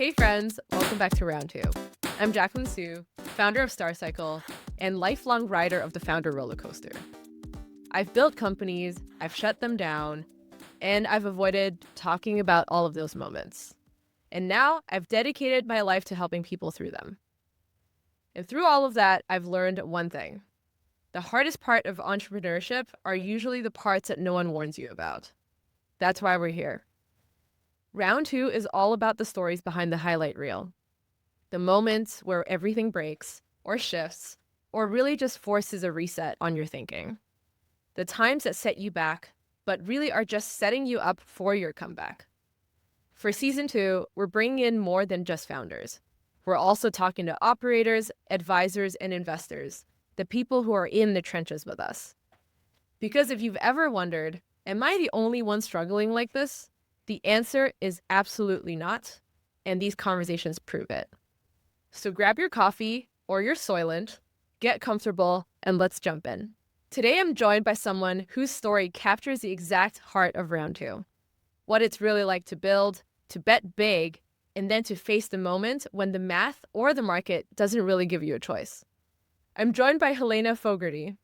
Hey friends, welcome back to Round 2. I'm Jaclyn Siu, founder of StarCycle and lifelong rider of the founder roller coaster. I've built companies, I've shut them down, and I've avoided talking about all of those moments. And now I've dedicated my life to helping people through them. And through all of that, I've learned one thing. The hardest part of entrepreneurship are usually the parts that no one warns you about. That's why we're here. Round 2 is all about the stories behind the highlight reel. The moments where everything breaks, or shifts, or really just forces a reset on your thinking. The times that set you back, but really are just setting you up for your comeback. For Season 2, we're bringing in more than just founders. We're also talking to operators, advisors, and investors, the people who are in the trenches with us. Because if you've ever wondered, am I the only one struggling like this? The answer is absolutely not, and these conversations prove it. So grab your coffee or your Soylent, get comfortable, and let's jump in. Today I'm joined by someone whose story captures the exact heart of Round 2. What it's really like to build, to bet big, and then to face the moment when the math or the market doesn't really give you a choice. I'm joined by Helena Fogarty,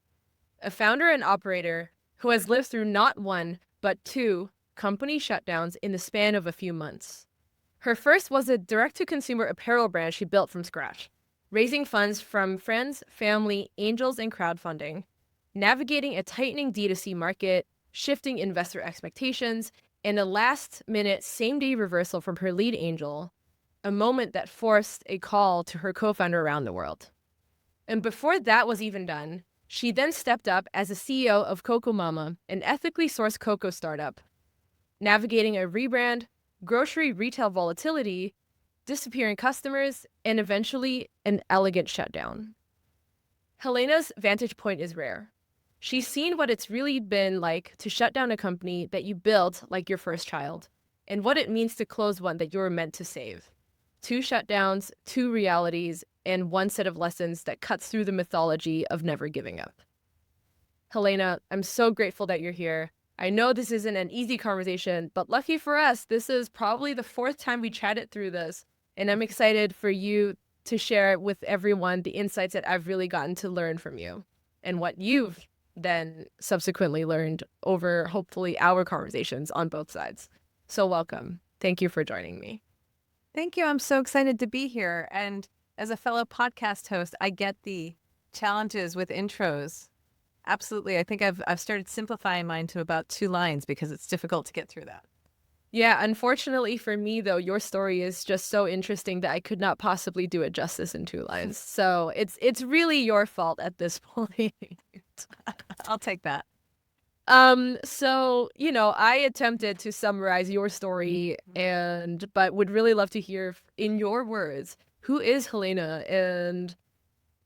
a founder and operator who has lived through not one, but two company shutdowns in the span of a few months. Her first was a direct-to-consumer apparel brand she built from scratch, raising funds from friends, family, angels, and crowdfunding, navigating a tightening D2C market, shifting investor expectations, and a last-minute, same-day reversal from her lead angel, a moment that forced a call to her co-founder around the world. And before that was even done, she then stepped up as the CEO of Coco Mama, an ethically sourced cocoa startup, navigating a rebrand, grocery retail volatility, disappearing customers, and eventually an elegant shutdown. Helena's vantage point is rare. She's seen what it's really been like to shut down a company that you built like your first child, and what it means to close one that you were meant to save. 2 shutdowns, 2 realities, and 1 set of lessons that cuts through the mythology of never giving up. Helena, I'm so grateful that you're here. I know this isn't an easy conversation, but lucky for us, this is probably the 4th time we chatted through this, and I'm excited for you to share with everyone the insights that I've really gotten to learn from you and what you've then subsequently learned over hopefully our conversations on both sides. So welcome. Thank you for joining me. Thank you. I'm so excited to be here. And as a fellow podcast host, I get the challenges with intros. Absolutely. I think I've started simplifying mine to about 2 lines because it's difficult to get through that. Yeah, unfortunately for me, though, your story is just so interesting that I could not possibly do it justice in 2 lines. So it's really your fault at this point. I'll take that. So, I attempted to summarize your story but would really love to hear in your words, who is Helena and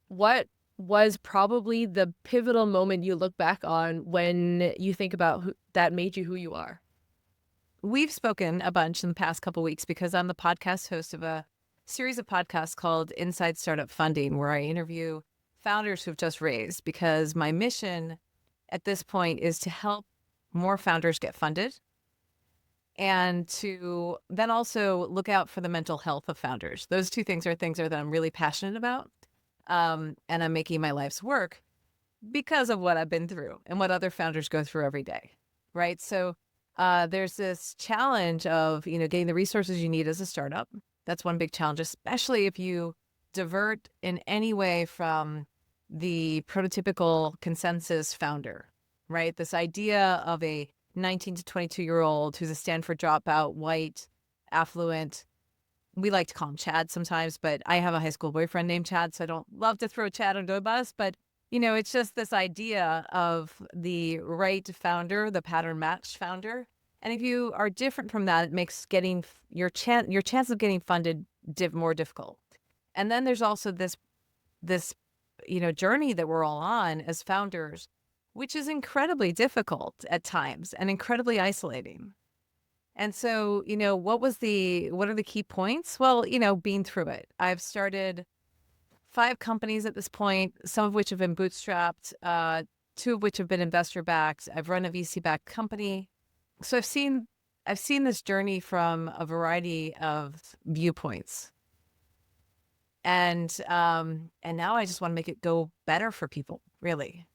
what was probably the pivotal moment you look back on when you think about that made you who you are? We've spoken a bunch in the past couple of weeks because I'm the podcast host of a series of podcasts called Inside Startup Funding, where I interview founders who've just raised, because my mission at this point is to help more founders get funded and to then also look out for the mental health of founders. Those 2 things that I'm really passionate about. And I'm making my life's work because of what I've been through and what other founders go through every day, right? So there's this challenge of, getting the resources you need as a startup. That's one big challenge, especially if you divert in any way from the prototypical consensus founder, right? This idea of a 19 to 22-year-old who's a Stanford dropout, white, affluent. We like to call him Chad sometimes, but I have a high school boyfriend named Chad, so I don't love to throw Chad under the bus. But, it's just this idea of the right founder, the pattern match founder. And if you are different from that, it makes getting your chance of getting funded more difficult. And then there's also this journey that we're all on as founders, which is incredibly difficult at times and incredibly isolating. And so, what are the key points? Well, being through it. I've started 5 companies at this point, some of which have been bootstrapped, 2 of which have been investor backed. I've run a VC backed company. So I've seen I've seen this journey from a variety of viewpoints. And now I just want to make it go better for people, really.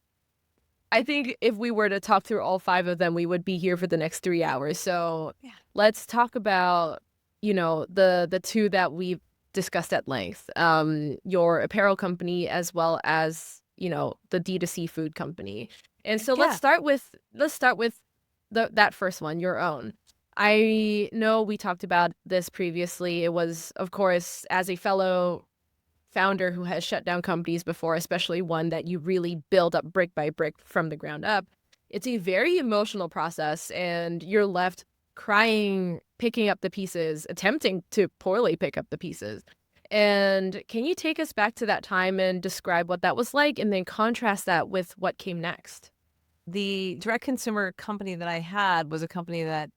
I think if we were to talk through all 5 of them, we would be here for the next 3 hours. So Yeah. let's talk about, the 2 that we've discussed at length. Your apparel company as well as, the D2C food company. And so let's Yeah. start with that first one, your own. I know we talked about this previously. It was, of course, as a fellow founder who has shut down companies before, especially one that you really build up brick by brick from the ground up, it's a very emotional process, and you're left crying, picking up the pieces, attempting to poorly pick up the pieces. And can you take us back to that time and describe what that was like, and then contrast that with what came next? The direct consumer company that I had was a company that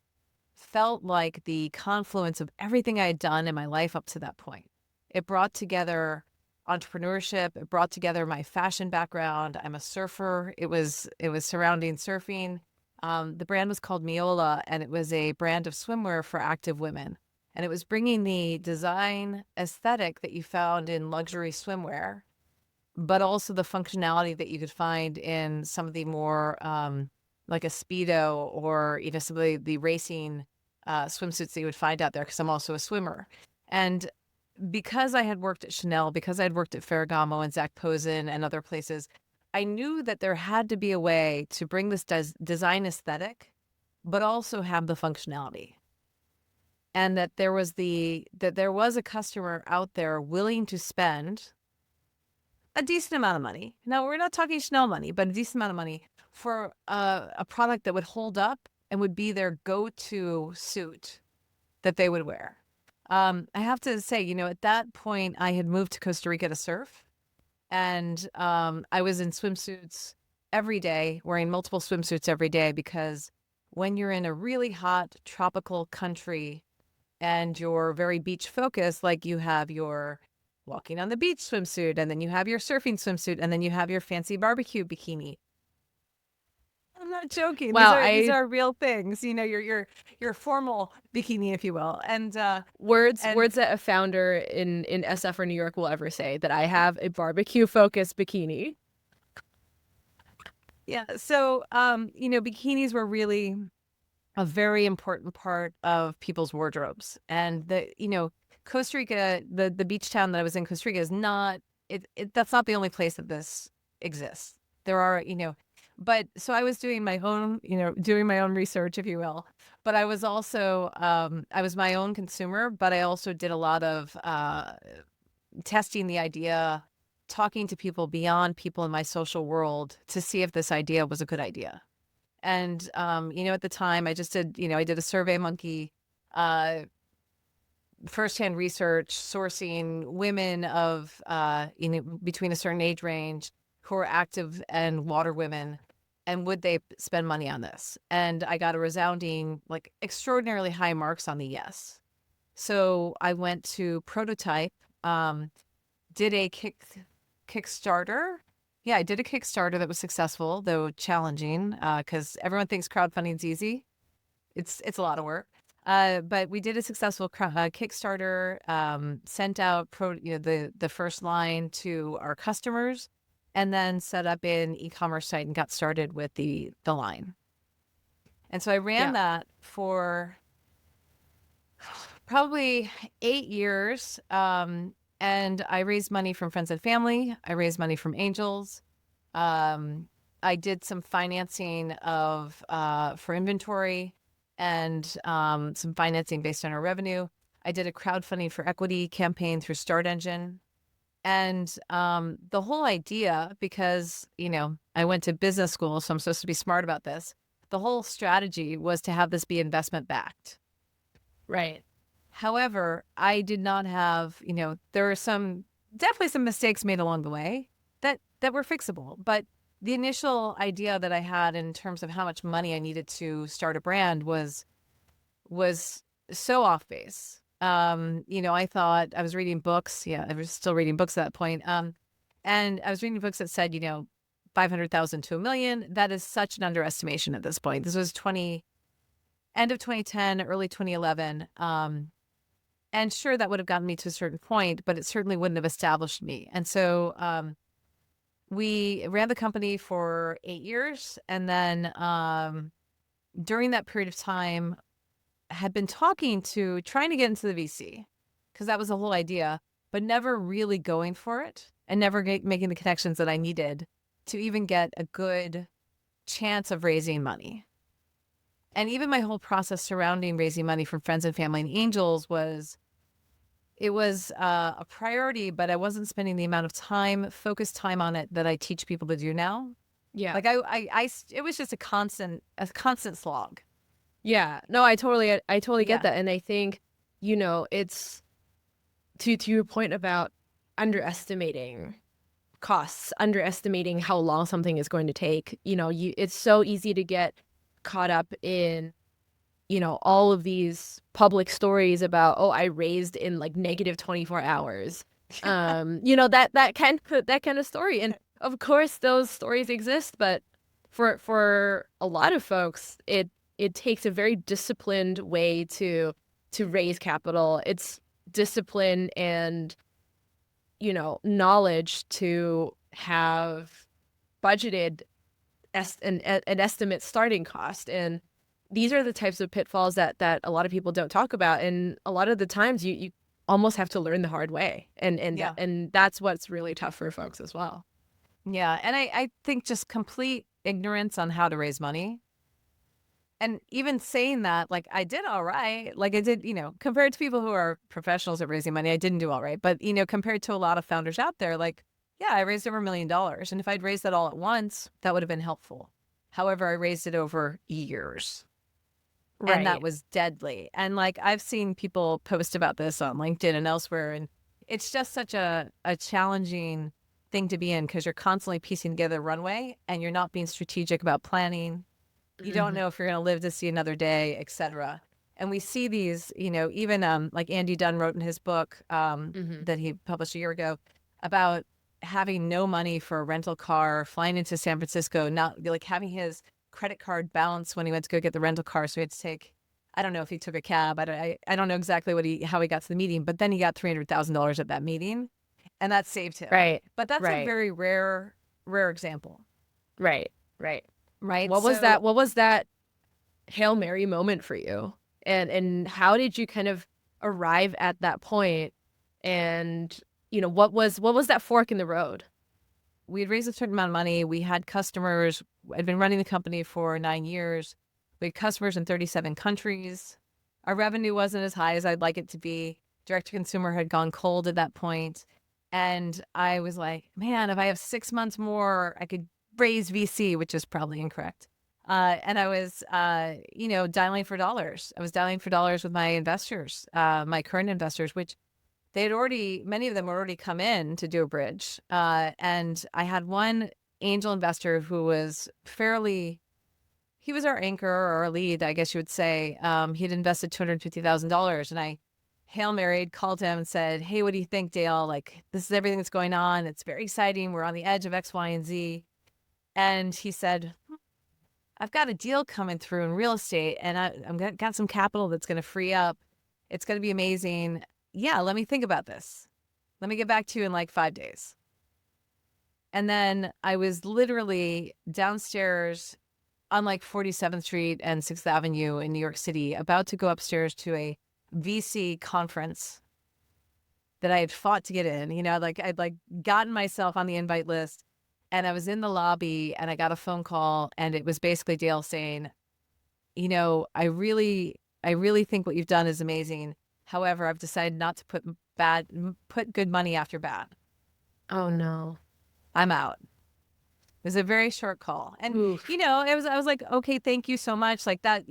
felt like the confluence of everything I had done in my life up to that point. It brought together entrepreneurship. It brought together my fashion background. I'm a surfer. It was surrounding surfing. The brand was called Miola, and it was a brand of swimwear for active women. And it was bringing the design aesthetic that you found in luxury swimwear, but also the functionality that you could find in some of the more like a Speedo or even some of the racing swimsuits that you would find out there, because I'm also a swimmer. And because I had worked at Chanel, because I had worked at Ferragamo and Zac Posen and other places, I knew that there had to be a way to bring this design aesthetic, but also have the functionality. And that there was a customer out there willing to spend a decent amount of money. Now, we're not talking Chanel money, but a decent amount of money for a product that would hold up and would be their go-to suit that they would wear. I have to say, at that point, I had moved to Costa Rica to surf, and I was in swimsuits every day, wearing multiple swimsuits every day, because when you're in a really hot tropical country and you're very beach focused, like you have your walking on the beach swimsuit, and then you have your surfing swimsuit, and then you have your fancy barbecue bikini. I'm not joking. Wow, These are real things. Your formal bikini, if you will. And words and words that a founder in SF or New York will ever say, that I have a barbecue focused bikini. yeah, so bikinis were really a very important part of people's wardrobes. And Costa Rica, the beach town that I was in, Costa Rica, is not that's not the only place that this exists. There are, but so I was doing my own, doing my own research, if you will. But I was also I was my own consumer, but I also did a lot of testing the idea, talking to people beyond people in my social world to see if this idea was a good idea. And at the time, I just did, I did a Survey Monkey firsthand research, sourcing women of between a certain age range who are active and water women, and would they spend money on this? And I got a resounding, like, extraordinarily high marks on the yes. So I went to prototype, did a Kickstarter. Yeah, I did a Kickstarter that was successful, though challenging, because everyone thinks crowdfunding's easy. It's a lot of work. But we did a successful Kickstarter, sent out the first line to our customers, and then set up an e-commerce site and got started with the line. And so I ran that for probably 8 years. And I raised money from friends and family. I raised money from angels. I did some financing for inventory, and some financing based on our revenue. I did a crowdfunding for equity campaign through Start Engine. And the whole idea, because, I went to business school, so I'm supposed to be smart about this. The whole strategy was to have this be investment backed. Right. However, I did not have, there were definitely some mistakes made along the way that were fixable. But the initial idea that I had in terms of how much money I needed to start a brand was so off base. I thought, I was reading books. Yeah, I was still reading books at that point. And I was reading books that said, 500,000 to $1 million. That is such an underestimation at this point. This was end of 2010, early 2011. And sure, that would have gotten me to a certain point, but it certainly wouldn't have established me. And so we ran the company for 8 years. And then during that period of time, had been trying to get into the VC, because that was the whole idea, but never really going for it and never making the connections that I needed to even get a good chance of raising money. And even my whole process surrounding raising money from friends and family and angels was a priority, but I wasn't spending the amount of time, focused time on it that I teach people to do now. Yeah. Like it was just a constant slog. Yeah. No, I totally Yeah. get that. And I think, it's to your point about underestimating costs, underestimating how long something is going to take. It's so easy to get caught up in, all of these public stories about, oh, I raised in like negative 24 hours. That kind of story. And of course those stories exist, but for a lot of folks, it takes a very disciplined way to raise capital. It's discipline and, knowledge to have budgeted an estimate starting cost. And these are the types of pitfalls that a lot of people don't talk about. And a lot of the times you almost have to learn the hard way. And that's what's really tough for folks as well. Yeah. And I think just complete ignorance on how to raise money. And even saying that, like, I did all right. Like I did, compared to people who are professionals at raising money, I didn't do all right. But, compared to a lot of founders out there, like, yeah, I raised over $1 million. And if I'd raised that all at once, that would have been helpful. However, I raised it over years. Right. And that was deadly. And like, I've seen people post about this on LinkedIn and elsewhere. And it's just such a challenging thing to be in, because you're constantly piecing together a runway and you're not being strategic about planning. You don't know if you're going to live to see another day, et cetera. And we see these, even like Andy Dunn wrote in his book that he published a year ago about having no money for a rental car, flying into San Francisco, not like having his credit card balance when he went to go get the rental car. So he had to take, I don't know if he took a cab. I don't know exactly how he got to the meeting, but then he got $300,000 at that meeting, and that saved him. Right. But that's a very rare example. Right. What was that Hail Mary moment for you? And how did you kind of arrive at that point? And, what was that fork in the road? We had raised a certain amount of money. We had customers. I'd been running the company for 9 years. We had customers in 37 countries. Our revenue wasn't as high as I'd like it to be. Direct to consumer had gone cold at that point. And I was like, man, if I have 6 months more, I could raise VC, which is probably incorrect. And I was, dialing for dollars. I was dialing for dollars with my investors, my current investors, which many of them had already come in to do a bridge. And I had one angel investor who was he was our anchor or our lead, I guess you would say. He had invested $250,000, and I Hail Married, called him and said, hey, what do you think, Dale? Like, this is everything that's going on. It's very exciting. We're on the edge of X, Y, and Z. And he said, I've got a deal coming through in real estate, and I'm got some capital that's going to free up. It's going to be amazing. Yeah, let me think about this. Let me get back to you in like 5 days. And then I was literally downstairs on like 47th Street and 6th Avenue in New York City, about to go upstairs to a VC conference that I had fought to get in. I'd gotten myself on the invite list, and I was in the lobby, and I got a phone call, and it was basically Dale saying, I really think what you've done is amazing. However, I've decided not to put good money after bad. Oh no. I'm out. It was a very short call. And Oof. I was like, okay, thank you so much. Like that,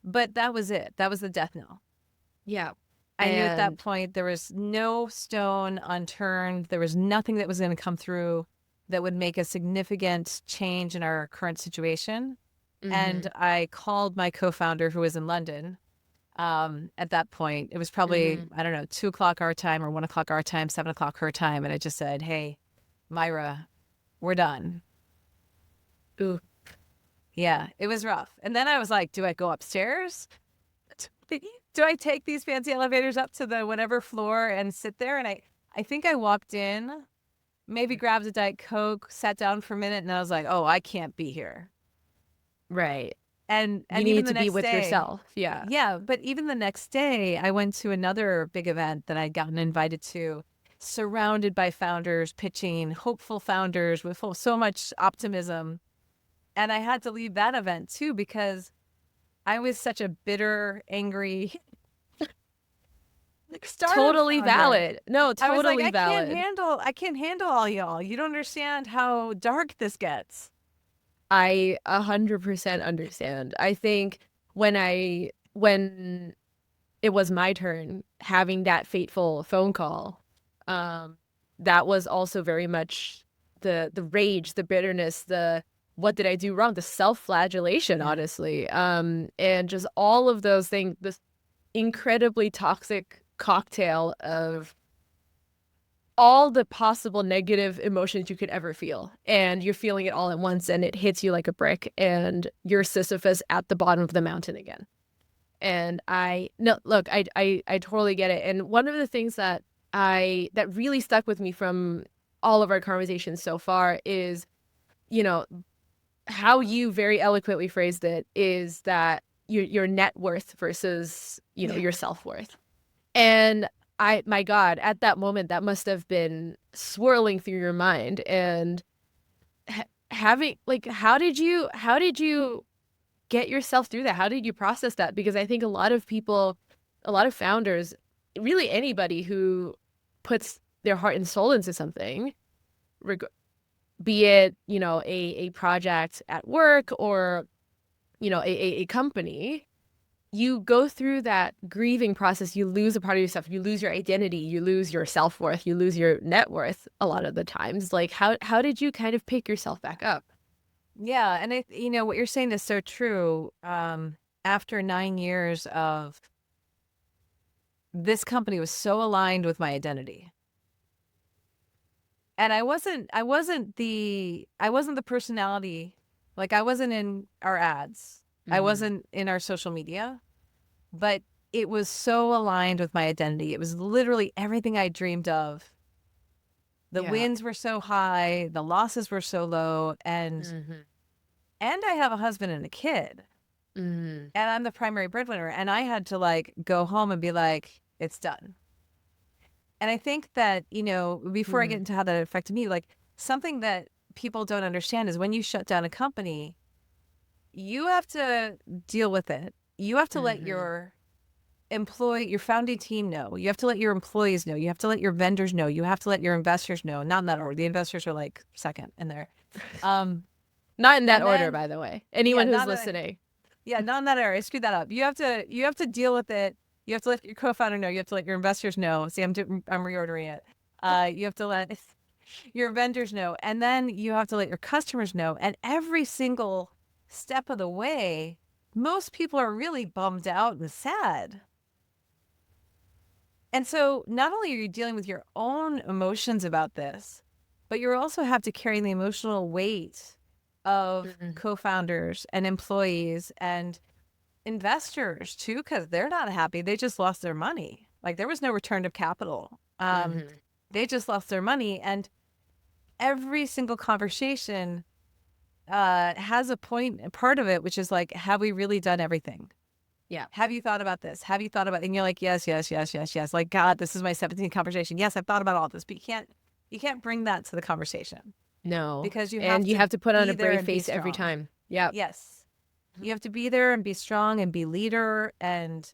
but that was it. That was the death knell. Yeah. I knew at that point there was no stone unturned. There was nothing that was going to come through that would make a significant change in our current situation. And I called my co-founder, who was in London. At that point, it was probably, I don't know, 2:00 our time or 1:00 our time, 7:00 her time. And I just said, hey, Myra, we're done. Ooh. Yeah, it was rough. And then I was like, do I go upstairs? Do I take these fancy elevators up to the whatever floor and sit there? And I think I walked in, maybe grabbed a Diet Coke, sat down for a minute, and I was like, oh, I can't be here. Right. You And even need the to be next with day, yourself. Yeah. yeah, but even the next day, I went to another big event that I'd gotten invited to, surrounded by founders pitching, hopeful founders with so much optimism. And I had to leave that event too because I was such a bitter, angry startup Totally founder. valid. No, I was like, totally valid. I can't handle all y'all. You don't understand how dark this gets. I 100% understand. I think when it was my turn having that fateful phone call, that was also very much the rage, the bitterness, the what did I do wrong, the self-flagellation, Yeah. honestly. And just all of those things, this incredibly toxic cocktail of all the possible negative emotions you could ever feel, and you're feeling it all at once, and it hits you like a brick, and you're Sisyphus at the bottom of the mountain again. And no, look, I totally get it. And one of the things that really stuck with me from all of our conversations so far is, you know, how you very eloquently phrased it is that your net worth versus, your self-worth. And my God, at that moment, that must have been swirling through your mind. And having, like, how did you get yourself through that? How did you process that? Because I think a lot of people, a lot of founders, really anybody who puts their heart and soul into something, be it, a project at work or, a company, you go through that grieving process. You lose a part of yourself. You lose your identity. You lose your self-worth. You lose your net worth a lot of the times. Like, how did you kind of pick yourself back up? Yeah, and what you're saying is so true. After 9 years of this company was so aligned with my identity. And I wasn't the personality. Like I wasn't in our ads. I wasn't in our social media, but it was so aligned with my identity. It was literally everything I dreamed of. The wins were so high, the losses were so low, and I have a husband and a kid. And I'm the primary breadwinner, and I had to like go home and be like, it's done. And I think that, before I get into how that affected me, like something that people don't understand is when you shut down a company, you have to deal with it. You have to let your founding team know. You have to let your employees know. You have to let your vendors know. You have to let your investors know. Not in that order. The investors are like second in there. Not in that order, by the way. Anyone who's listening. Not in that order. I screwed that up. You have to deal with it. You have to let your co-founder know. You have to let your investors know. See, I'm reordering it. You have to let your vendors know, and then you have to let your customers know. And every single step of the way, most people are really bummed out and sad. And so not only are you dealing with your own emotions about this, but you also have to carry the emotional weight of co-founders and employees and investors too, because they're not happy. They just lost their money. Like there was no return of capital. They just lost their money. And every single conversation has a part of it, which is like, have we really done everything? Yeah. Have you thought about this? Have you thought about it? And you're like, yes. Like, God, this is my 17th conversation. Yes, I've thought about all this, but you can't bring that to the conversation. No. Because you have to put on a be there brave and be face every strong. time. Yeah. Yes. You have to be there and be strong and be leader and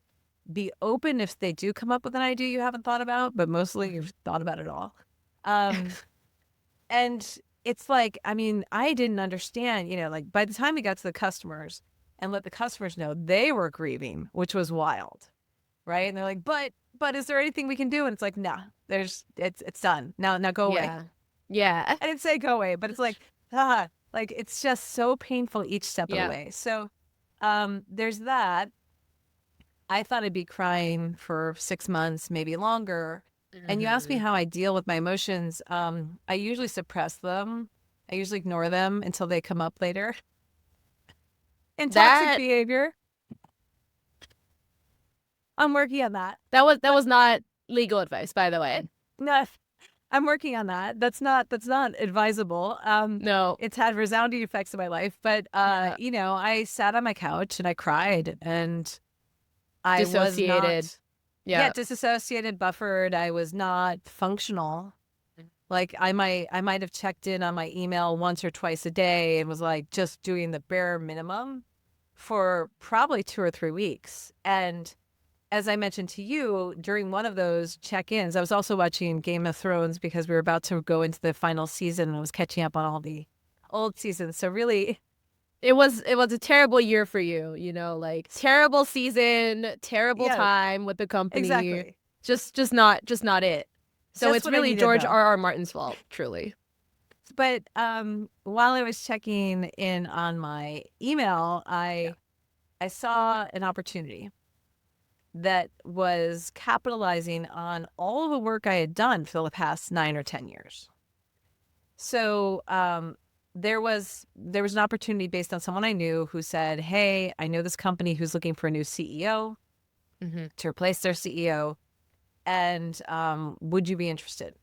be open if they do come up with an idea you haven't thought about, but mostly you've thought about it all. And it's like, I mean, I didn't understand, like by the time we got to the customers and let the customers know, they were grieving, which was wild. Right. And they're like, but is there anything we can do? And it's like, nah, it's done. Now go away. Yeah. I didn't say go away, but it's like, like it's just so painful each step of the way. So there's that. I thought I'd be crying for 6 months, maybe longer. And you asked me how I deal with my emotions. I usually suppress them. I usually ignore them until they come up later. And toxic That behavior. I'm working on that. that was not legal advice, by the way. No, I'm working on that. That's not advisable. No. It's had resounding effects in my life, but Yeah. I sat on my couch and I cried and I was Dissociated. not, Yeah. disassociated, buffered. I was not functional. Like I might have checked in on my email once or twice a day and was like just doing the bare minimum for probably 2 or 3 weeks. And as I mentioned to you, during one of those check-ins, I was also watching Game of Thrones because we were about to go into the final season and I was catching up on all the old seasons. So really, It was a terrible year for you, like terrible season, terrible yeah, time with the company. exactly. Just not it. So Just it's what I really needed, George though. R. R. Martin's fault, truly. But while I was checking in on my email, I saw an opportunity that was capitalizing on all of the work I had done for the past 9 or 10 years. So there was an opportunity based on someone I knew who said, "Hey, I know this company who's looking for a new CEO to replace their CEO, and would you be interested?"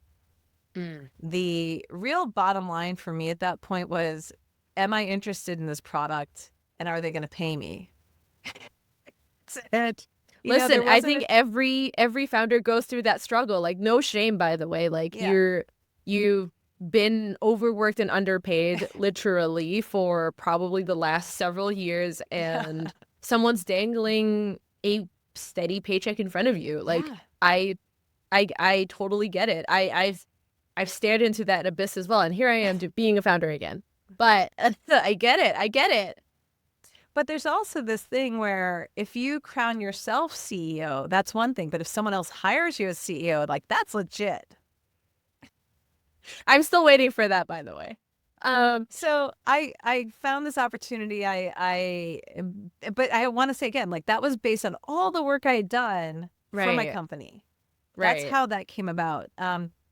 The real bottom line for me at that point was, am I interested in this product and are they going to pay me? That's it. Listen, I think every founder goes through that struggle. Like, no shame, by the way. Like, Yeah. you've been overworked and underpaid literally for probably the last several years, and someone's dangling a steady paycheck in front of you. Like, Yeah. I totally get it. I've stared into that abyss as well, and here I am being a founder again. But I get it. I get it. But there's also this thing where if you crown yourself CEO, that's one thing. But if someone else hires you as CEO, like that's legit. I'm still waiting for that, by the way. So I found this opportunity. But I want to say again, like that was based on all the work I had done for my Right. company. Right. That's how that came about.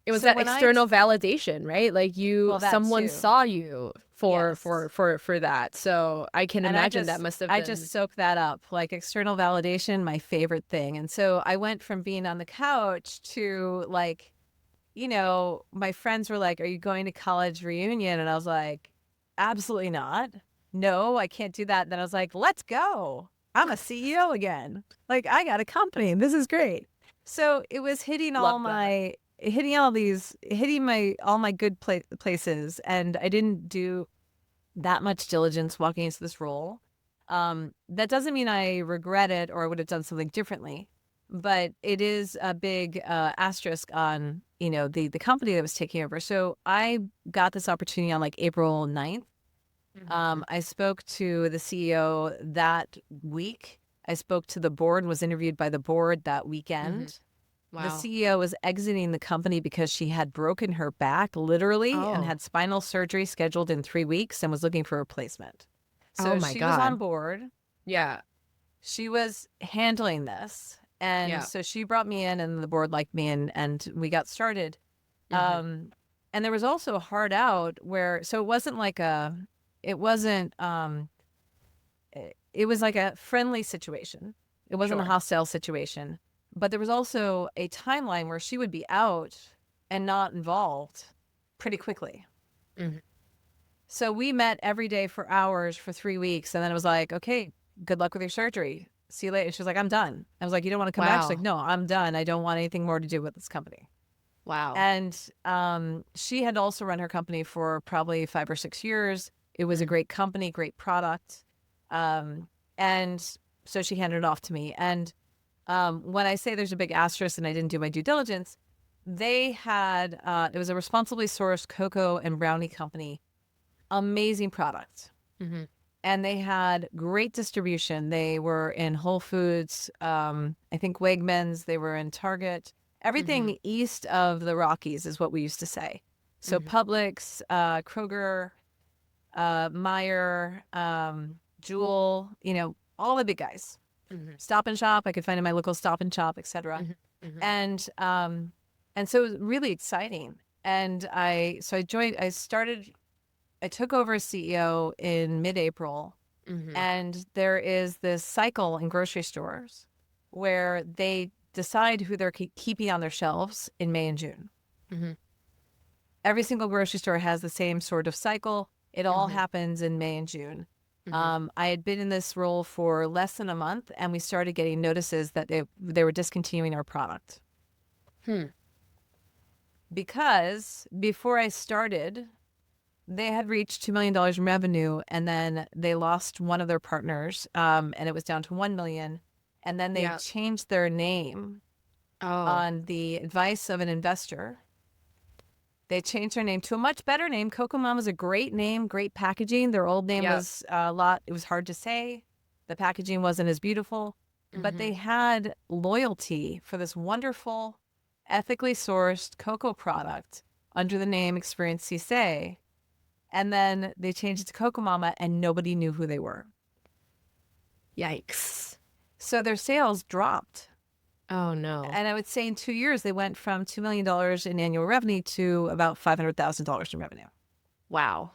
It was so that when external validation, right? Like that someone too. saw you for Yes. that. So I can imagine that must have been. I just soaked that up. Like external validation, my favorite thing. And so I went from being on the couch to like, my friends were like, "Are you going to college reunion?" And I was like, "Absolutely not. No, I can't do that." And then I was like, "Let's go. I'm a CEO again. Like I got a company. This is great." So it was hitting all Love that. my hitting all my good places, and I didn't do that much diligence walking into this role. That doesn't mean I regret it or I would have done something differently, but it is a big asterisk on the company that was taking over. So I got this opportunity on like April 9th. I spoke to the CEO that week. I spoke to the board and was interviewed by the board that weekend. Wow. The CEO was exiting the company because she had broken her back literally and had spinal surgery scheduled in 3 weeks and was looking for a replacement. So my she God. was on board. Yeah. She was handling this. And so she brought me in and the board liked me and we got started. And there was also a hard out so it wasn't like it was like a friendly situation. It wasn't a hostile situation. But there was also a timeline where she would be out and not involved pretty quickly. So we met every day for hours for 3 weeks. And then it was like, "Okay, good luck with your surgery. See you later." She was like, "I'm done." I was like, "You don't want to come back?" She's like, "No, I'm done. I don't want anything more to do with this company." Wow. And she had also run her company for probably 5 or 6 years. It was a great company, great product. And so she handed it off to me. And when I say there's a big asterisk and I didn't do my due diligence, they had, it was a responsibly sourced cocoa and brownie company. Amazing product. And they had great distribution. They were in Whole Foods, I think Wegmans, they were in Target. Everything east of the Rockies is what we used to say. So Publix, Kroger, Meijer, Jewel, all the big guys. Stop and Shop, I could find in my local Stop and Shop, etc. And so it was really exciting. And I took over as CEO in mid-April. And there is this cycle in grocery stores where they decide who they're keeping on their shelves in May and June. Every single grocery store has the same sort of cycle. It all happens in May and June. I had been in this role for less than a month, and we started getting notices that they were discontinuing our product. Because before I started, they had reached $2 million in revenue, and then they lost one of their partners, and it was down to $1 million. And then they changed their name on the advice of an investor. They changed their name to a much better name. Coco Mama's a great name, great packaging. Their old name was it was hard to say. The packaging wasn't as beautiful, but they had loyalty for this wonderful, ethically sourced cocoa product under the name Experience Cisse. And then they changed it to Coco Mama, and nobody knew who they were. Yikes. So their sales dropped. Oh, no. And I would say in 2 years, they went from $2 million in annual revenue to about $500,000 in revenue. Wow.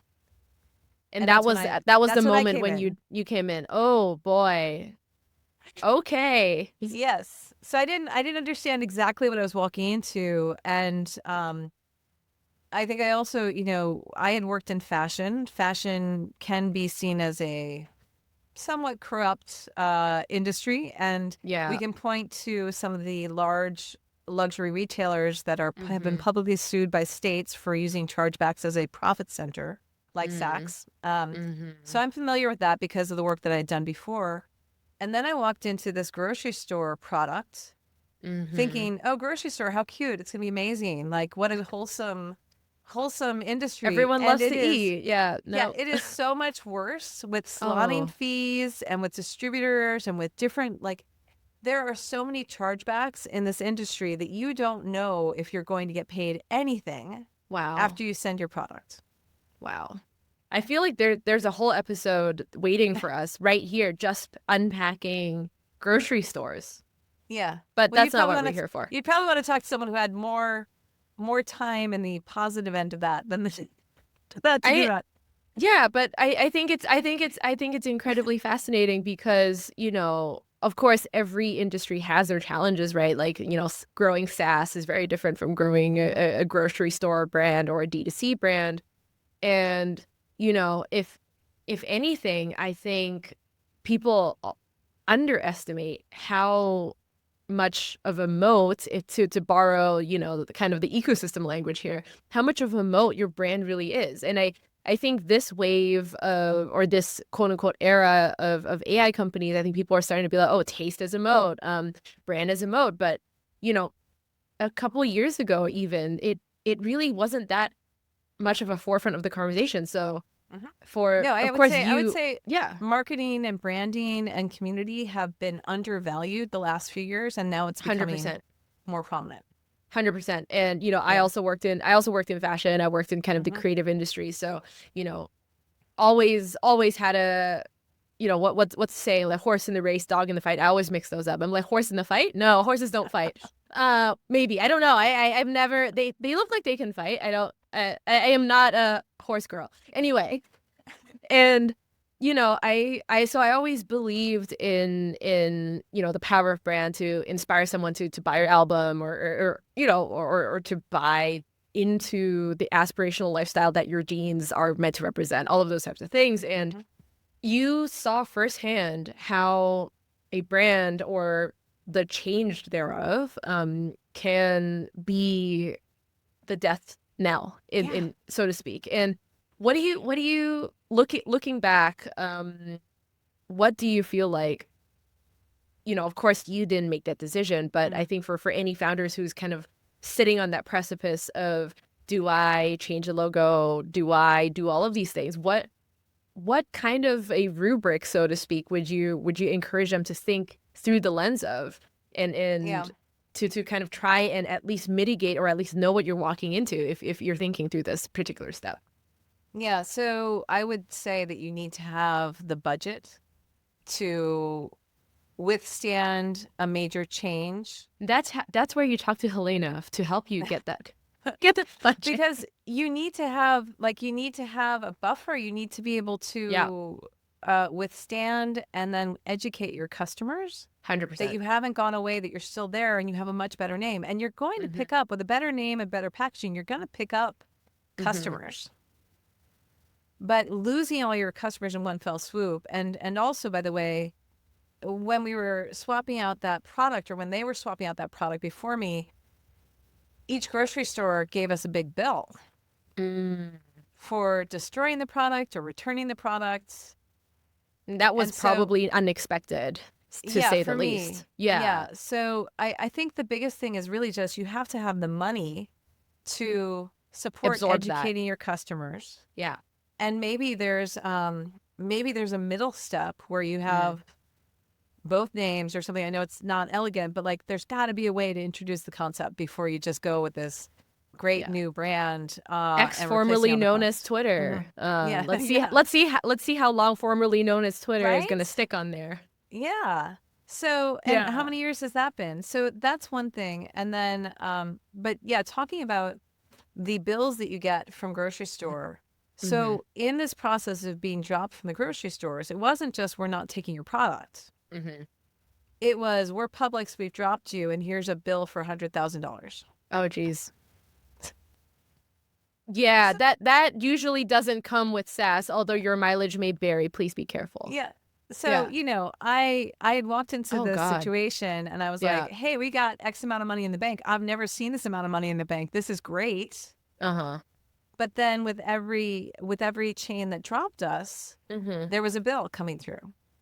And that was the moment when you came in. Oh, boy. Okay. Yes. So I didn't understand exactly what I was walking into. And I think I also, I had worked in fashion. Fashion can be seen as a somewhat corrupt industry. And we can point to some of the large luxury retailers that have been publicly sued by states for using chargebacks as a profit center, like Saks. So I'm familiar with that because of the work that I had done before. And then I walked into this grocery store product thinking, oh, grocery store, how cute. It's going to be amazing. Like, what a wholesome industry. Everyone loves to eat. Yeah. No. Yeah, it is so much worse with slotting fees and with distributors and with different, there are so many chargebacks in this industry that you don't know if you're going to get paid anything after you send your product. Wow. I feel like there's a whole episode waiting for us right here, just unpacking grocery stores. Yeah. But that's not what we're here for. You'd probably want to talk to someone who had more time in the positive end of that than that. Yeah, but I think it's incredibly fascinating because, of course, every industry has their challenges, right? Like, growing SaaS is very different from growing a grocery store brand or a D2C brand. And, if anything, I think people underestimate how much of a moat, to borrow, kind of the ecosystem language here, how much of a moat your brand really is. And I think this wave of, or this quote unquote era of AI companies, I think people are starting to be like, oh, taste is a moat, brand is a moat. But, a couple of years ago, even it really wasn't that much of a forefront of the conversation. So I would say marketing and branding and community have been undervalued the last few years, and now it's becoming 100% more prominent. 100%. And I also worked in fashion. I worked in kind of the creative industry. So always had a what's the saying, like horse in the race, dog in the fight. I always mix those up. I'm like, horse in the fight? No, horses don't fight. Maybe, I don't know. I've never, they look like they can fight. I am not a horse girl anyway. And I always believed in the power of brand to inspire someone to buy your album or to buy into the aspirational lifestyle that your jeans are meant to represent, all of those types of things. And you saw firsthand how a brand or the change thereof can be the death knell, in so to speak. And what do you looking back, what do you feel like, of course you didn't make that decision, but I think for any founders who's kind of sitting on that precipice of, do I change the logo? Do I do all of these things? What kind of a rubric, so to speak, would you encourage them to think through the lens of, and to kind of try and at least mitigate or at least know what you're walking into if you're thinking through this particular step? Yeah, so I would say that you need to have the budget to withstand a major change. That's where you talk to Helena to help you get that. Get the budget. Because you need to have a buffer. You need to be able to withstand and then educate your customers that 100%. you haven't gone away, that you're still there, and you have a much better name. And you're going to pick up with a better name and better packaging, you're going to pick up customers. But losing all your customers in one fell swoop, and also, by the way, when we were swapping out that product, or when they were swapping out that product before me, each grocery store gave us a big bill for destroying the product or returning the product. That was probably unexpected, to say the least. Yeah. So I think the biggest thing is really just you have to have the money to support Absorb educating your customers. Yeah. And maybe there's a middle step where you have both names or something. I know it's not elegant, but like there's got to be a way to introduce the concept before you just go with this great new brand. X, formerly known as Twitter. Let's see how long formerly known as Twitter is going to stick on there. Yeah. So, and how many years has that been? So that's one thing. And then, but yeah, talking about the bills that you get from grocery store. So in this process of being dropped from the grocery stores, it wasn't just we're not taking your product. It was we're Publix, we've dropped you, and here's a bill for $100,000. Oh, geez. Yeah, that usually doesn't come with SaaS, although your mileage may vary. Please be careful. Yeah. So, you know, I had walked into this situation and I was like, hey, we got X amount of money in the bank. I've never seen this amount of money in the bank. This is great. But then with every chain that dropped us, there was a bill coming through.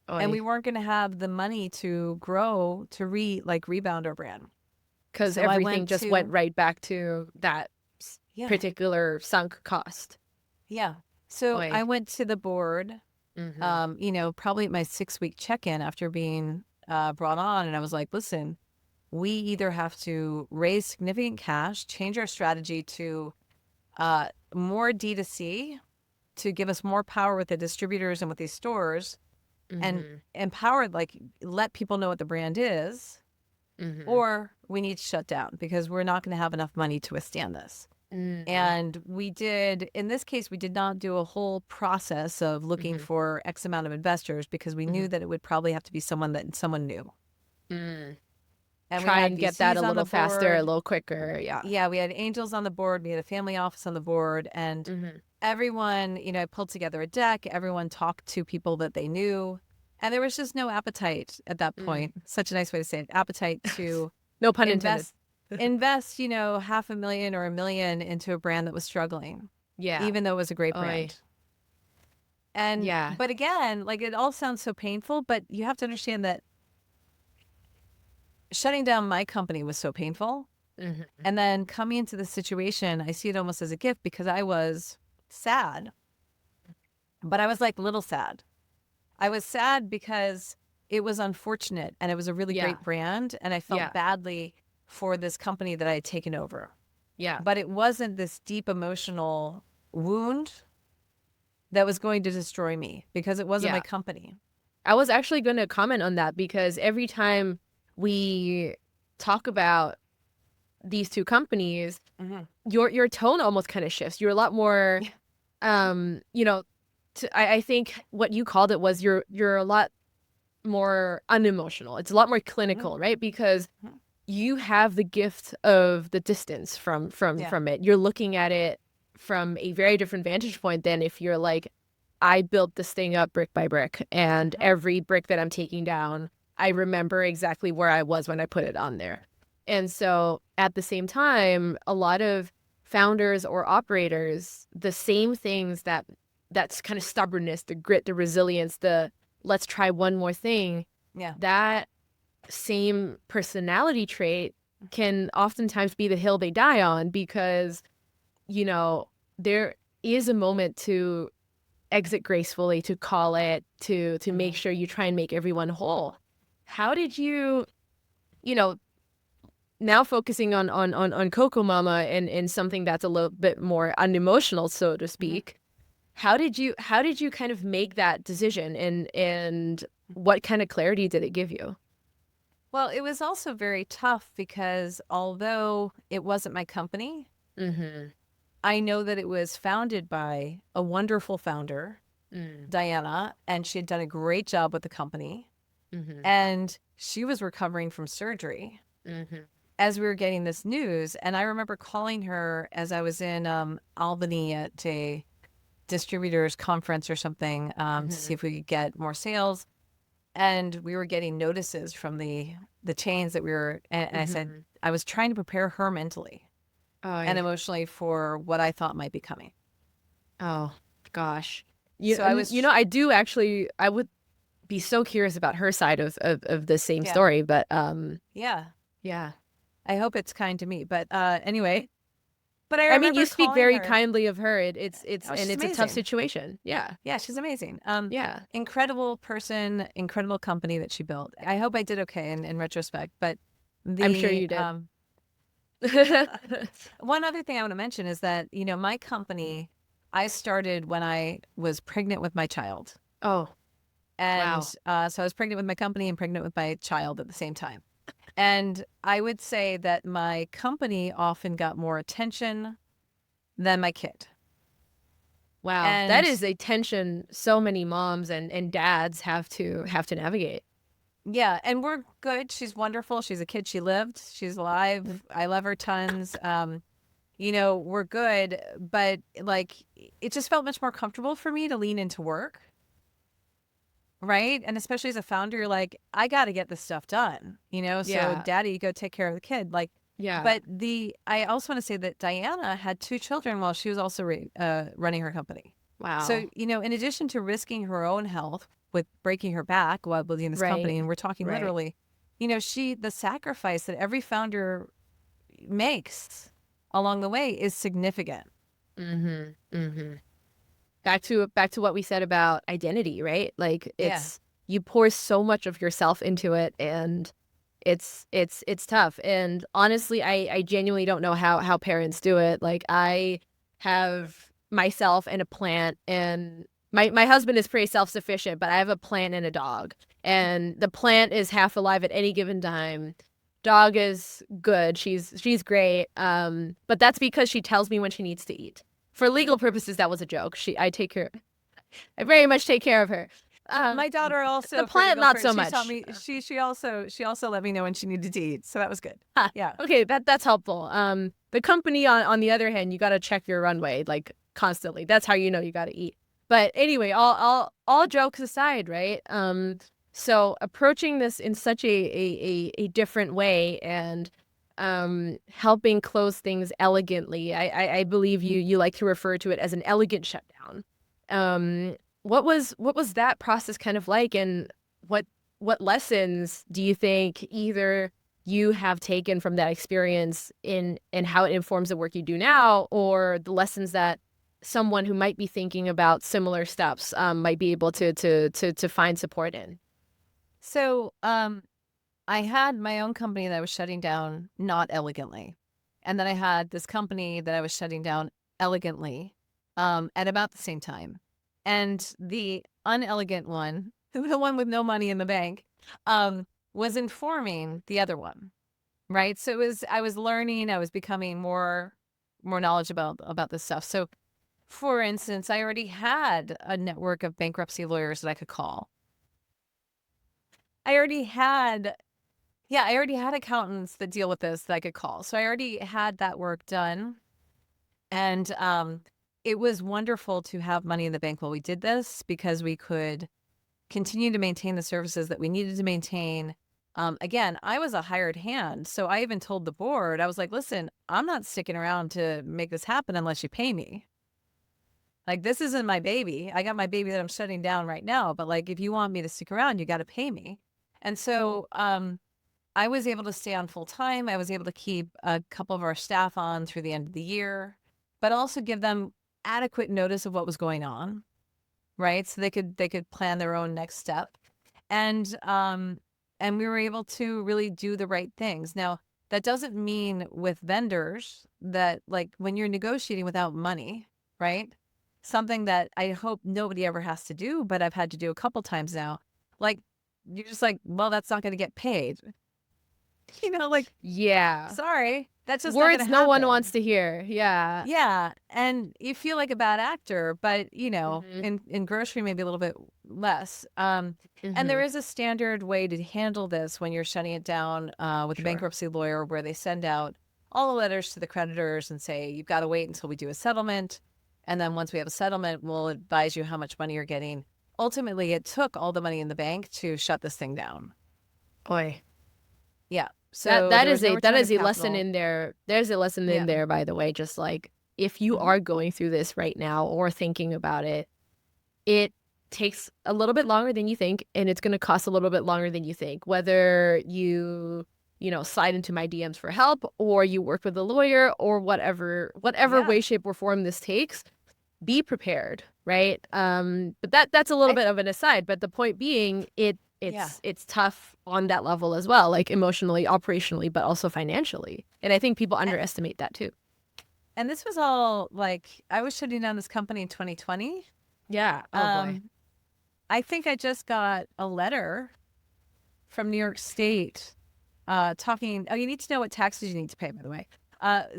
And we weren't going to have the money to grow, to rebound our brand. Because everything just went right back to that particular sunk cost. Yeah. So I went to the board, you know, probably at my 6-week check-in after being brought on. And I was like, listen, we either have to raise significant cash, change our strategy to more D2C to give us more power with the distributors and with these stores, and empower, like, let people know what the brand is, or we need to shut down because we're not going to have enough money to withstand this. And we did, in this case, we did not do a whole process of looking for X amount of investors because we knew that it would probably have to be someone knew. And try and get that a little faster, a little quicker. Yeah, we had angels on the board. We had a family office on the board. And everyone, you know, I pulled together a deck. Everyone talked to people that they knew. And there was just no appetite at that point. Such a nice way to say it. Appetite to no pun intended. Invest, you know, $500,000 or $1 million into a brand that was struggling. Yeah. Even though it was a great brand. And but again, like, it all sounds so painful, but you have to understand that shutting down my company was so painful. And then coming into this situation, I see it almost as a gift because I was sad, but I was like little sad. I was sad because it was unfortunate and it was a really great brand. And I felt badly for this company that I had taken over. Yeah. But it wasn't this deep emotional wound that was going to destroy me because it wasn't my company. I was actually going to comment on that because every time we talk about these two companies, your tone almost kind of shifts. You're a lot more, you know, I think what you called it was you're a lot more unemotional. It's a lot more clinical, right? Because you have the gift of the distance from it. You're looking at it from a very different vantage point than if you're like, I built this thing up brick by brick, and every brick that I'm taking down, I remember exactly where I was when I put it on there. And so at the same time, a lot of founders or operators, the same things that's kind of stubbornness, the grit, the resilience, the let's try one more thing. Yeah. That same personality trait can oftentimes be the hill they die on because, you know, there is a moment to exit gracefully, to call it, to make sure you try and make everyone whole. How did you, you know, now focusing on Coco Mama and something that's a little bit more unemotional, so to speak, how did you kind of make that decision and what kind of clarity did it give you? Well, it was also very tough because although it wasn't my company, I know that it was founded by a wonderful founder Mm. Diana, and she had done a great job with the company. Mm-hmm. And she was recovering from surgery Mm-hmm. as we were getting this news. And I remember calling her as I was in Albany at a distributors conference or something to Mm-hmm. see if we could get more sales. And we were getting notices from the chains that we were, and I said, Mm-hmm. I was trying to prepare her mentally Oh, and emotionally for what I thought might be coming. oh gosh. So I was, I do actually, I would be so curious about her side of the same yeah, story, but yeah. yeah. I hope it's kind to me. But anyway, but I I mean, you remember speak calling very her. kindly of her. Oh, And she's it's a tough amazing. situation. Yeah. Yeah, she's amazing. Yeah. Incredible person, incredible company that she built. I hope I did okay in retrospect. But I'm sure the you did. one other thing I want to mention is that, my company, I started when I was pregnant with my child. Oh, And wow. so I was pregnant with my company and pregnant with my child at the same time. And I would say that my company often got more attention than my kid. Wow. That And is a tension so many moms and dads have to navigate. yeah, and we're good. She's wonderful. She's a kid. She lived. She's alive. I love her tons. We're good, but like it just felt much more comfortable for me to lean into work, right? And especially as a founder, you're like, I got to get this stuff done, so Yeah. daddy, go take care of the kid. Like, Yeah. but I also want to say that Diana had two children while she was also running her company. Wow. So, in addition to risking her own health with breaking her back while building this Right. company, and we're talking Right. literally, the sacrifice that every founder makes along the way is significant. Mm-hmm. Mm-hmm. Back to what we said about identity, right? Like Yeah. you pour so much of yourself into it, and it's tough. And honestly, I genuinely don't know how parents do it. Like I have myself and a plant, and my husband is pretty self-sufficient, but I have a plant and a dog. And the plant is half alive at any given time. Dog is good. She's great. But that's because she tells me when she needs to eat. For legal purposes, that was a joke. I very much take care of her. My daughter also, The for plant, legal not so she taught much. me, she also let me know when she needed to eat. So that was good. Huh. Yeah. Okay, that's helpful. The company on the other hand, you got to check your runway like constantly. That's how you know you got to eat. But anyway, all jokes aside, right? So approaching this in such a different way and helping close things elegantly. I believe you like to refer to it as an elegant shutdown. What was that process kind of like, and what lessons do you think either you have taken from that experience in how it informs the work you do now, or the lessons that someone who might be thinking about similar steps might be able to find support in? So, I had my own company that I was shutting down not elegantly. And then I had this company that I was shutting down elegantly at about the same time. And the unelegant one, the one with no money in the bank, was informing the other one. Right. So I was learning, I was becoming more knowledgeable about this stuff. So for instance, I already had a network of bankruptcy lawyers that I could call. I already had Yeah, I already had accountants that deal with this that I could call. So I already had that work done. And it was wonderful to have money in the bank while we did this because we could continue to maintain the services that we needed to maintain. Again, I was a hired hand. So I even told the board, I was like, listen, I'm not sticking around to make this happen unless you pay me. Like, this isn't my baby. I got my baby that I'm shutting down right now. But like, if you want me to stick around, you got to pay me. And so, I was able to stay on full time. I was able to keep a couple of our staff on through the end of the year, but also give them adequate notice of what was going on, right? So they could plan their own next step. And we were able to really do the right things. Now, that doesn't mean with vendors that like when you're negotiating without money, right? Something that I hope nobody ever has to do, but I've had to do a couple times now. Like you're just like, well, that's not going to get paid. Like, Yeah. sorry, that's just not Words going to no one happen. wants to hear. Yeah. Yeah. And you feel like a bad actor, but Mm-hmm. in grocery, maybe a little bit less. And there Mm-hmm. is a standard way to handle this when you're shutting it down with a Sure. bankruptcy lawyer, where they send out all the letters to the creditors and say, you've got to wait until we do a settlement. And then once we have a settlement, we'll advise you how much money you're getting. Ultimately, it took all the money in the bank to shut this thing down. Oy. Yeah. That So that there was is no a that return is of a lesson capital. in there. There's a lesson in Yeah. there, by the way. Just like if you Mhm. are going through this right now or thinking about it, it takes a little bit longer than you think, and it's going to cost a little bit longer than you think. Whether slide into my DMs for help, or you work with a lawyer, or whatever Yeah. way, shape, or form this takes, be prepared, right? But that's a little I, bit of an aside. But the point being, yeah. it's tough on that level as well, like emotionally, operationally, but also financially. And I think people underestimate that too. And this was all like, I was shutting down this company in 2020. Yeah. Oh boy. I think I just got a letter from New York State talking. Oh, you need to know what taxes you need to pay, by the way.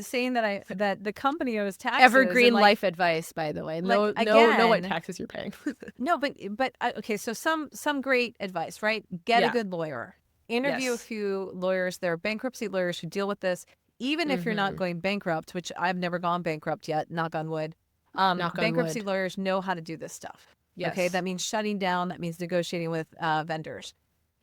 Saying that the company owes taxes. Evergreen and life advice, by the way. like Know what again, taxes you're paying. no, but okay. So some great advice, right? Get a Yeah. good lawyer. Interview a Yes. few lawyers. There are bankruptcy lawyers who deal with this. Even if you're not Mm-hmm. going bankrupt, which I've never gone bankrupt yet, knock on wood. Knock on Bankruptcy wood. lawyers know how to do this stuff. Okay, Yes. that means shutting down. That means negotiating with vendors.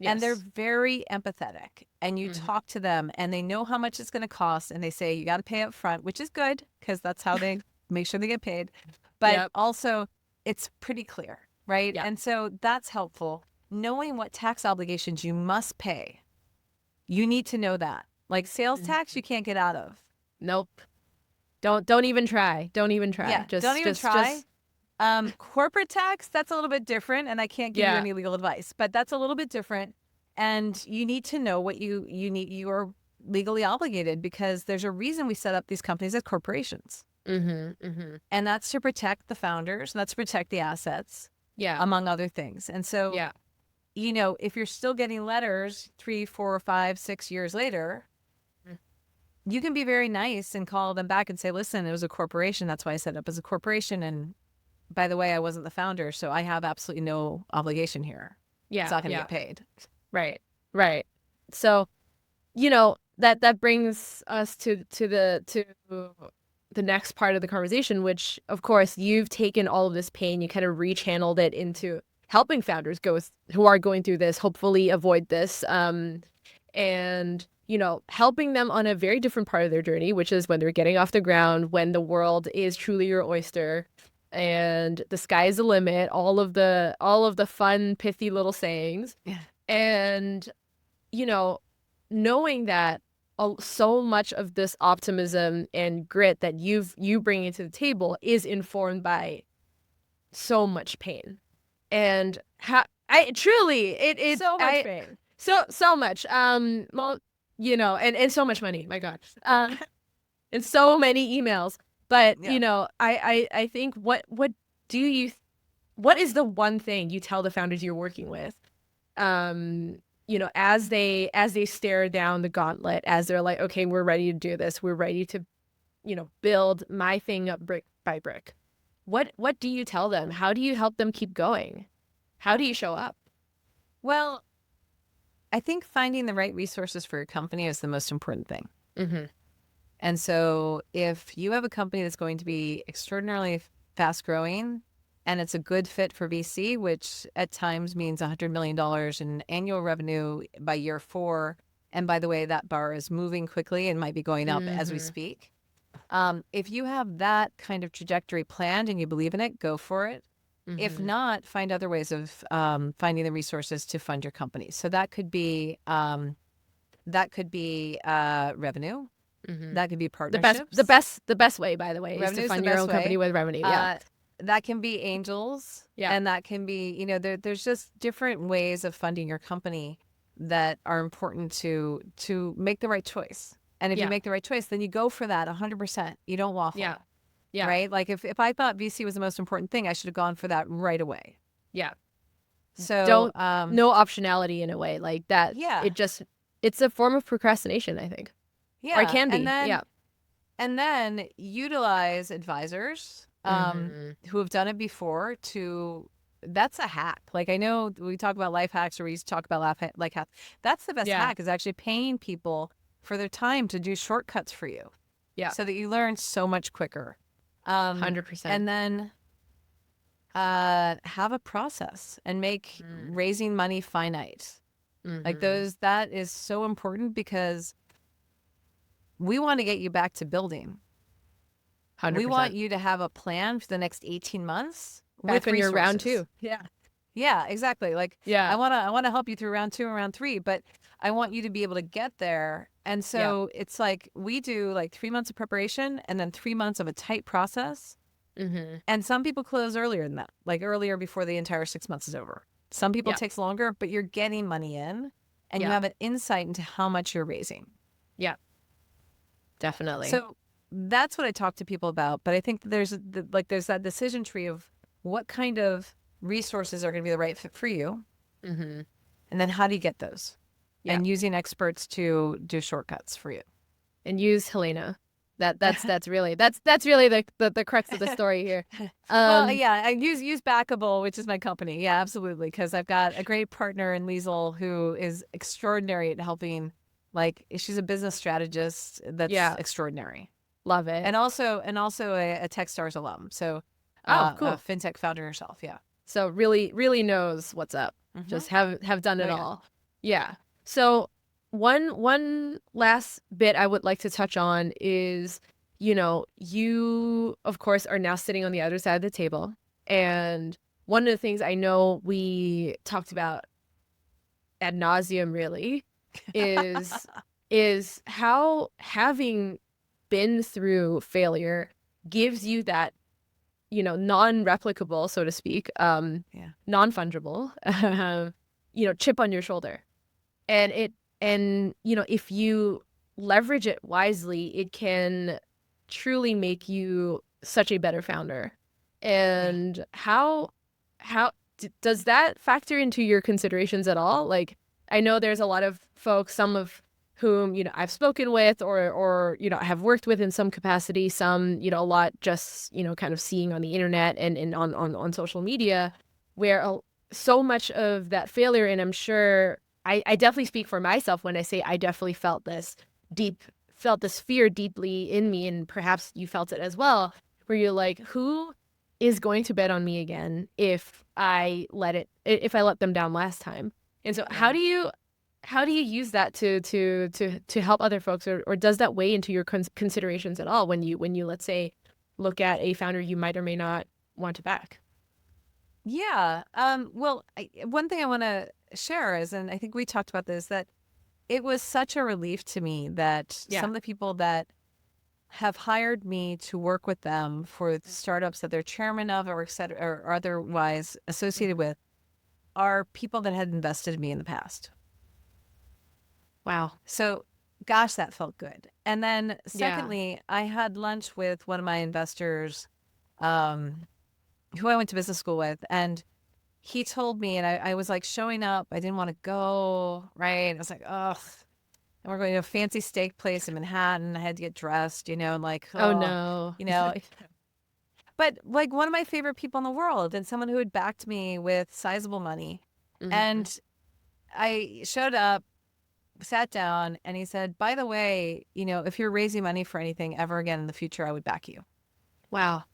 And they're Yes. very empathetic. And you Mm-hmm. talk to them and they know how much it's going to cost. And they say, you got to pay up front, which is good because that's how they make sure they get paid. But Yep. also, it's pretty clear, right? Yep. And so that's helpful. Knowing what tax obligations you must pay, you need to know that. Like sales tax, you can't get out of. Nope. Don't even try. Don't even try. Yeah, don't even try. Just Corporate tax, that's a little bit different, and I can't give you yeah. any legal advice, but that's a little bit different. And you need to know what you need. You are legally obligated because there's a reason we set up these companies as corporations, Mm-hmm. Mm-hmm. and that's to protect the founders, and that's to protect the assets, Yeah. among other things. And so, Yeah. if you're still getting letters 3, 4, 5, 6 years later, Mm. you can be very nice and call them back and say, listen, it was a corporation. That's why I set up as a corporation. And by the way, I wasn't the founder, so I have absolutely no obligation here. It's Yeah. not going to Yeah. get paid. Right. Right. So, that brings us to the next part of the conversation, which of course you've taken all of this pain, you kind of rechanneled it into helping founders who are going through this, hopefully avoid this, and helping them on a very different part of their journey, which is when they're getting off the ground, when the world is truly your oyster and the sky is the limit, all of the fun, pithy little sayings. Yeah. And knowing that so much of this optimism and grit that you bring into the table is informed by so much pain, and I truly it So much pain. so much well, and so much money, my God, and so many emails. But Yeah. I think what is the one thing you tell the founders you're working with, as they stare down the gauntlet, as they're like, okay, we're ready to do this, we're ready to build my thing up brick by brick? What do you tell them? How do you help them keep going? How do you show up? Well, I think finding the right resources for your company is the most important thing. Mm-hmm. And so if you have a company that's going to be extraordinarily fast growing and it's a good fit for VC, which at times means $100 million in annual revenue by year 4. And by the way, that bar is moving quickly and might be going up as we speak. If you have that kind of trajectory planned and you believe in it, go for it. If not, find other ways of finding the resources to fund your company. So that could be revenue. That could be partnerships. The best way, by the way, is to Revenue's fund the your best own company way. with revenue. Yeah. That can be angels. Yeah. And that can be, there's just different ways of funding your company that are important to make the right choice. And if you make the right choice, then you go for that 100%. You don't waffle. Yeah. Yeah. Right? Like if I thought VC was the most important thing, I should have gone for that right away. Yeah. So No optionality in a way like that. Yeah. It just it's a form of procrastination, I think. Or it Yeah. can be. Yeah. And then utilize advisors who have done it before to, that's a hack. Like I know we talk about life hacks or we used to talk about like hacks. That's the best Yeah. hack is actually paying people for their time to do shortcuts for you. Yeah. So that you learn so much quicker. 100%. And then have a process and make raising money finite. Like that is so important because we want to get you back to building. 100%. We want you to have a plan for the next 18 months Back with when you're round resources. 2. Yeah. Yeah, exactly. Like Yeah. I want to help you through round 2 and round 3, but I want you to be able to get there. And so it's like we do like 3 months of preparation and then 3 months of a tight process. And some people close earlier than that, like earlier before the entire 6 months is over. Some people it takes longer, but you're getting money in and you have an insight into how much you're raising. Yeah. Definitely. So that's what I talk to people about. But I think there's that decision tree of what kind of resources are going to be the right fit for you. And then how do you get those? And using experts to do shortcuts for you. And use Helena. That's really the crux of the story here. Well, yeah, I use Backable, which is my company. Yeah, absolutely. Because I've got a great partner in Liesl who is extraordinary at helping. Like she's a business strategist that's extraordinary. Love it. And also a Techstars alum. So cool. A fintech founder herself. Yeah. So really knows what's up. Just have done it all. Yeah. So one last bit I would like to touch on is, you of course are now sitting on the other side of the table. And one of the things I know we talked about ad nauseum really is how having been through failure gives you that, non-replicable, so to speak, non-fungible, chip on your shoulder. And if you leverage it wisely, it can truly make you such a better founder. And how does that factor into your considerations at all? Like, I know there's a lot of folks, some of whom, I've spoken with or have worked with in some capacity, some, a lot just, kind of seeing on the internet and on social media, where so much of that failure, and I'm sure I definitely speak for myself when I say I definitely felt this fear deeply in me, and perhaps you felt it as well, where you're like, who is going to bet on me again if I let them down last time? And so how do you use that to help other folks, or does that weigh into your considerations at all when you let's say look at a founder you might or may not want to back? Yeah. Well, one thing I want to share is, and I think we talked about this, that it was such a relief to me that some of the people that have hired me to work with them for startups that they're chairman of or otherwise associated with are people that had invested in me in the past. Wow. So, gosh, that felt good. And then secondly, I had lunch with one of my investors who I went to business school with, and he told me, and I was like showing up. I didn't want to go, right? I was like, ugh. And we're going to a fancy steak place in Manhattan. I had to get dressed, and like, oh no. But like one of my favorite people in the world and someone who had backed me with sizable money. And I showed up, sat down, and he said, by the way, if you're raising money for anything ever again in the future, I would back you. Wow.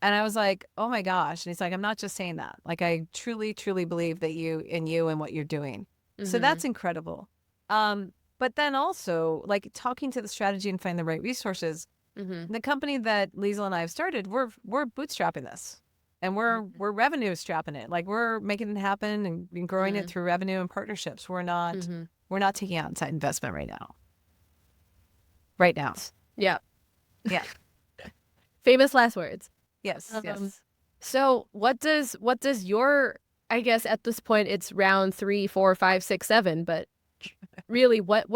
And I was like, oh my gosh. And he's like, I'm not just saying that. Like, I truly, truly believe that you and what you're doing. So that's incredible. But then also like talking to the strategy and finding the right resources. The company that Liesl and I have started, we're bootstrapping this, and we're revenue strapping it. Like, we're making it happen and growing it through revenue and partnerships. We're not taking outside investment right now. Yeah. Famous last words. Yes. So what does your, I guess at this point it's round 3, 4, 5, 6, 7, but really what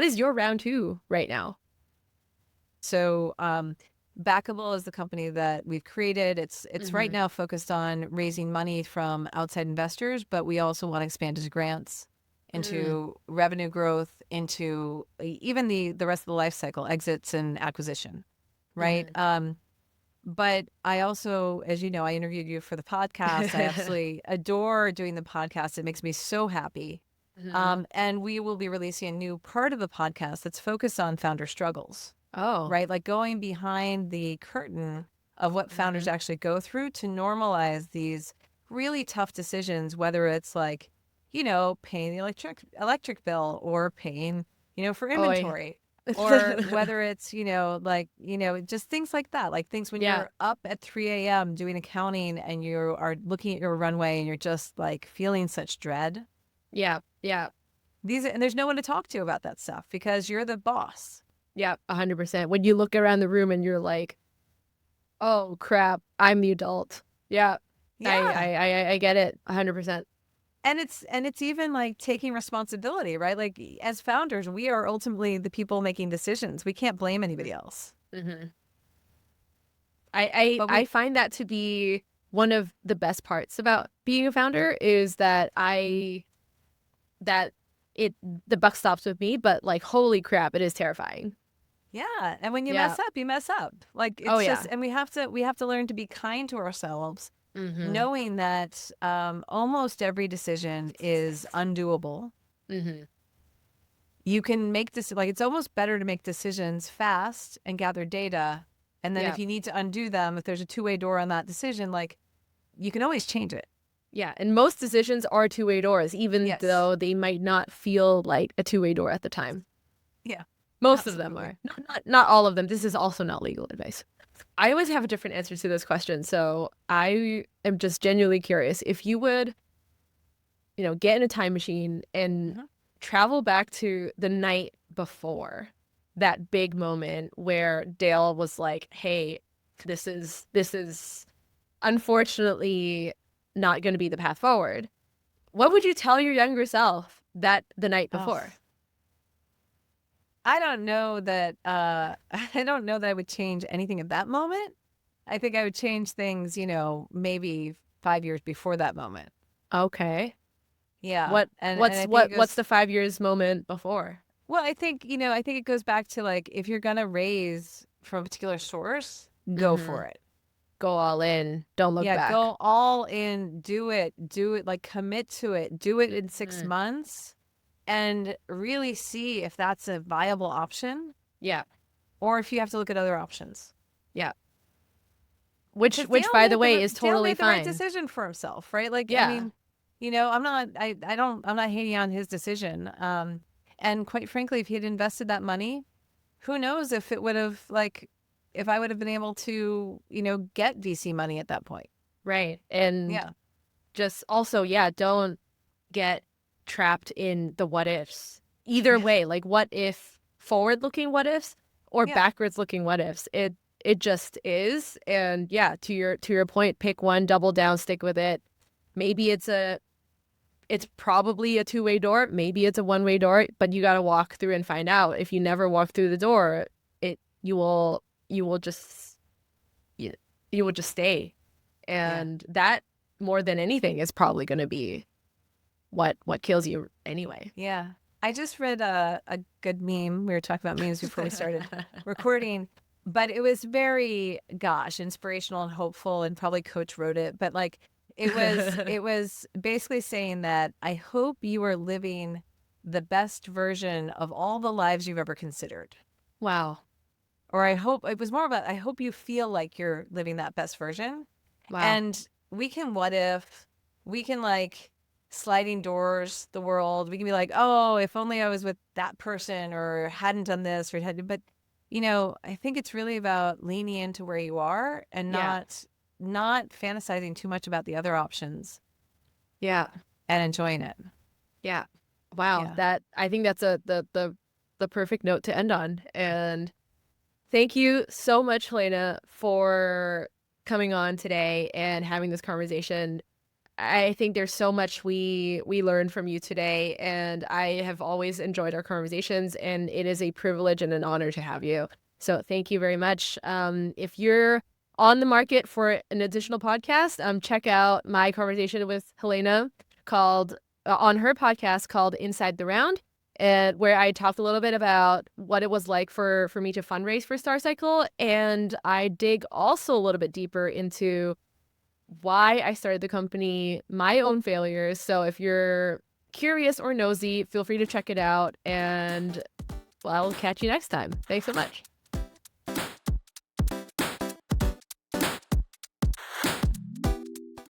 is your round 2 right now? So Backable is the company that we've created. It's right now focused on raising money from outside investors, but we also want to expand into grants. into revenue growth, into even the rest of the life cycle, exits and acquisition, right? But I also, as you know, I interviewed you for the podcast. I absolutely adore doing the podcast. It makes me so happy. And we will be releasing a new part of the podcast that's focused on founder struggles, Oh, right? Like going behind the curtain of what founders actually go through to normalize these really tough decisions, whether it's like, paying the electric bill or paying, for Oi. inventory. Or whether it's, just things like that, like things when Yeah. you're up at 3 a.m. doing accounting and you are looking at your runway and you're just like feeling such dread. Yeah. Yeah. And there's no one to talk to about that stuff because you're the boss. Yeah. 100%. When you look around the room and you're like, oh crap, I'm the adult. Yeah. Yeah. I get it. 100%. And it's even like taking responsibility, right? Like as founders, we are ultimately the people making decisions. We can't blame anybody else. I find that to be one of the best parts about being a founder is that the buck stops with me, but like holy crap, it is terrifying. Yeah, and when you mess up, you mess up. Like it's just, and we have to learn to be kind to ourselves, knowing that almost every decision is undoable. You can make this like it's almost better to make decisions fast and gather data, and then if you need to undo them, if there's a two-way door on that decision, like you can always change it. Yeah, and most decisions are two-way doors, even though they might not feel like a two-way door at the time. Yeah. Most of them are. Not all of them. This is also not legal advice. I always have a different answer to this question, so I am just genuinely curious. If you would, get in a time machine and travel back to the night before that big moment where Dale was like, hey, this is unfortunately not going to be the path forward. What would you tell your younger self the night before? I don't know that I would change anything at that moment. I think I would change things, maybe 5 years before that moment. Okay. Yeah. What's the 5 years moment before? Well, I think it goes back to like if you're gonna raise from a particular source, go for it. Go all in. Don't look back. Yeah, go all in. Do it. Like commit to it. Do it in 6 months. And really see if that's a viable option. Yeah. Or if you have to look at other options. Yeah. Which by the way is totally fine. Dale made the right decision for himself, right? Like, yeah. I mean, I'm not hating on his decision. And quite frankly, if he had invested that money, who knows if it would have if I would have been able to, get VC money at that point. Right. And just also, don't get trapped in the what ifs either way, like what if forward looking what ifs or backwards looking what ifs. It just is. And to your point, pick one, double down, stick with it. Maybe it's probably a two-way door, maybe it's a one-way door, but you got to walk through and find out. If you never walk through the door, you will just stay. And that more than anything is probably going to be what kills you anyway. Yeah. I just read a good meme. We were talking about memes before we started recording, but it was very, inspirational and hopeful, and probably Coach wrote it. But like, it was basically saying that I hope you are living the best version of all the lives you've ever considered. Wow. Or I hope you feel like you're living that best version. Wow. And we can what if, we can like sliding doors the world. We can be like, oh, if only I was with that person or hadn't done this or had, but I think it's really about leaning into where you are and not fantasizing too much about the other options. Yeah. And enjoying it. Yeah. Wow. Yeah. I think that's the perfect note to end on. And thank you so much, Helena, for coming on today and having this conversation. I think there's so much we learned from you today, and I have always enjoyed our conversations, and it is a privilege and an honor to have you. So thank you very much. If you're on the market for an additional podcast, check out my conversation with Helena called on her podcast called Inside the Round, and where I talked a little bit about what it was like for me to fundraise for Star Cycle. And I dig also a little bit deeper into why I started the company, my own failures. So if you're curious or nosy, feel free to check it out. And well, I'll catch you next time. Thanks so much.